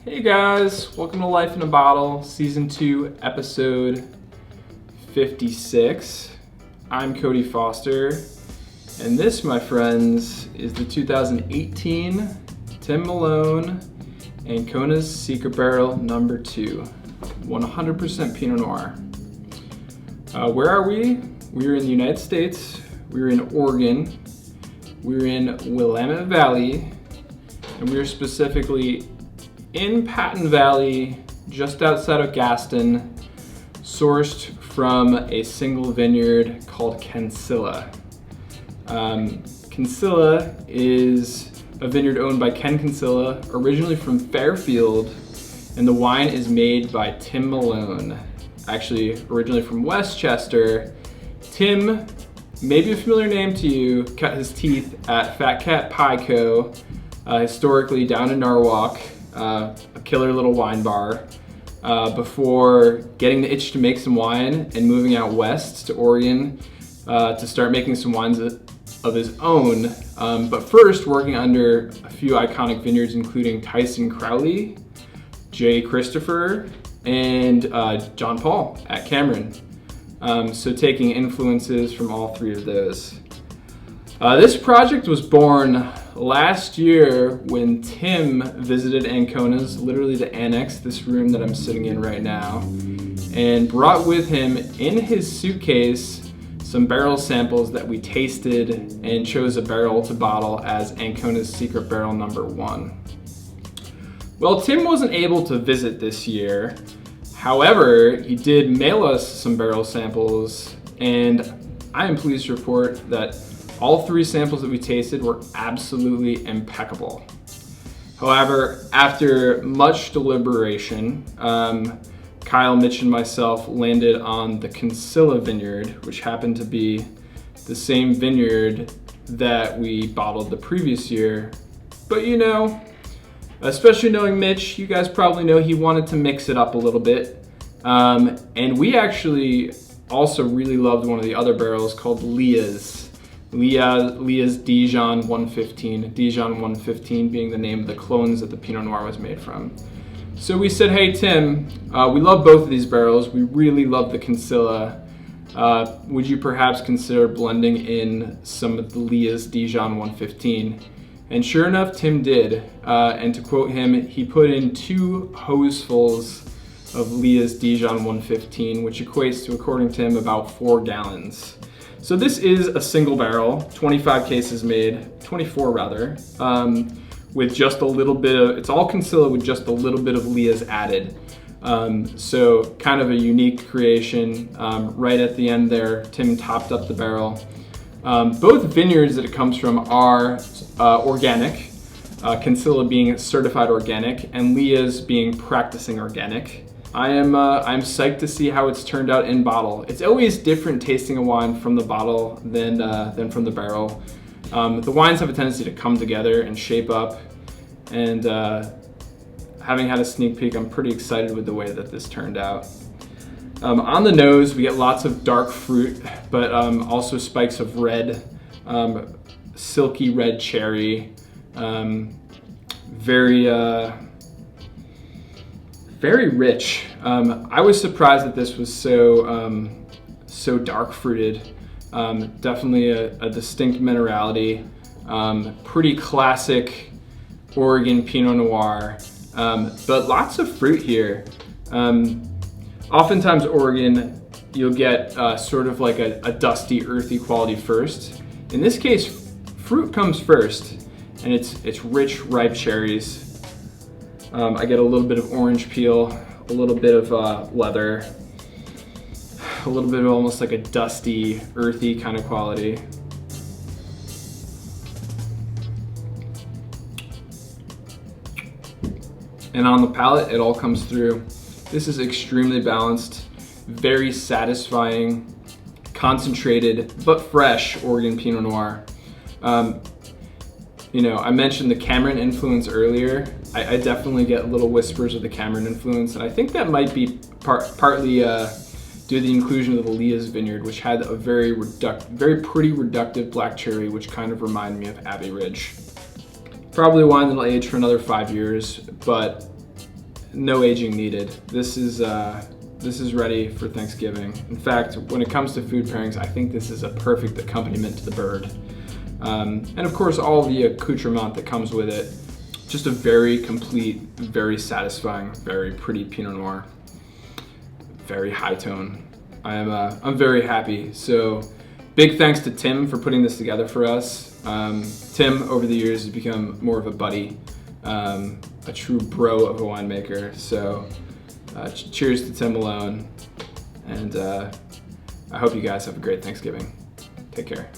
Hey guys, welcome to Life in a Bottle, Season 2, Episode 56. I'm Cody Foster, and this, my friends, is the 2018 Tim Malone Ancona's Secret Barrel Number 2, 100% Pinot Noir. Where are we? We're in the United States, we're in Oregon, we're in Willamette Valley, and we're specifically in Patton Valley, just outside of Gaston, sourced from a single vineyard called Cancilla. Cancilla is a vineyard owned by Ken Cancilla, originally from Fairfield, and the wine is made by Tim Malone, actually originally from Westchester. Tim, maybe a familiar name to you, cut his teeth at Fat Cat Pie Co., historically down in Norwalk, a killer little wine bar, before getting the itch to make some wine and moving out west to Oregon to start making some wines of his own, but first working under a few iconic vineyards including Tyson Crowley, J. Christopher, and John Paul at Cameron. So taking influences from all three of those. This project was born last year when Tim visited Ancona's, literally the annex, this room that I'm sitting in right now, and brought with him in his suitcase some barrel samples that we tasted and chose a barrel to bottle as Ancona's Secret Barrel Number 1. Well, Tim wasn't able to visit this year. However, he did mail us some barrel samples, and I am pleased to report that all three samples that we tasted were absolutely impeccable. However, after much deliberation, Kyle, Mitch, and myself landed on the Cancilla vineyard, which happened to be the same vineyard that we bottled the previous year. But you know, especially knowing Mitch, you guys probably know he wanted to mix it up a little bit. And we actually also really loved one of the other barrels called Leah's Dijon 115, Dijon 115 being the name of the clones that the Pinot Noir was made from. So we said, hey Tim, we love both of these barrels. We really love the Cancilla. Would you perhaps consider blending in some of the Leah's Dijon 115? And sure enough, Tim did. And to quote him, he put in 2 hosefuls of Leah's Dijon 115, which equates to, according to him, about 4 gallons. So this is a single barrel, 25 cases made, 24 rather, with just a little bit of, it's all Cancilla with just a little bit of Leah's added. So kind of a unique creation. Right at the end there, Tim topped up the barrel. Both vineyards that it comes from are organic, Cancilla being certified organic, and Leah's being practicing organic. I'm psyched to see how it's turned out in bottle. It's always different tasting a wine from the bottle than from the barrel. The wines have a tendency to come together and shape up, and having had a sneak peek, I'm pretty excited with the way that this turned out. On the nose, we get lots of dark fruit, but also spikes of red, silky red cherry, very rich. I was surprised that this was so dark fruited. Definitely a distinct minerality. Pretty classic Oregon Pinot Noir, but lots of fruit here. Oftentimes Oregon, you'll get sort of like a dusty, earthy quality first. In this case, fruit comes first, and it's rich, ripe cherries. I get a little bit of orange peel, a little bit of leather, a little bit of almost like a dusty, earthy kind of quality. And on the palate, it all comes through. This is extremely balanced, very satisfying, concentrated, but fresh Oregon Pinot Noir. You know, I mentioned the Cameron influence earlier. I definitely get little whispers of the Cameron influence, and I think that might be partly due to the inclusion of the Leah's vineyard, which had a very pretty reductive black cherry, which kind of reminded me of Abbey Ridge. Probably a wine that'll age for another 5 years, but no aging needed. This is ready for Thanksgiving. In fact, when it comes to food pairings, I think this is a perfect accompaniment to the bird. And of course, all the accoutrement that comes with it. Just a very complete, very satisfying, very pretty Pinot Noir. Very high tone. I'm very happy. So big thanks to Tim for putting this together for us. Tim, over the years, has become more of a buddy, a true bro of a winemaker. So cheers to Tim Malone, and I hope you guys have a great Thanksgiving. Take care.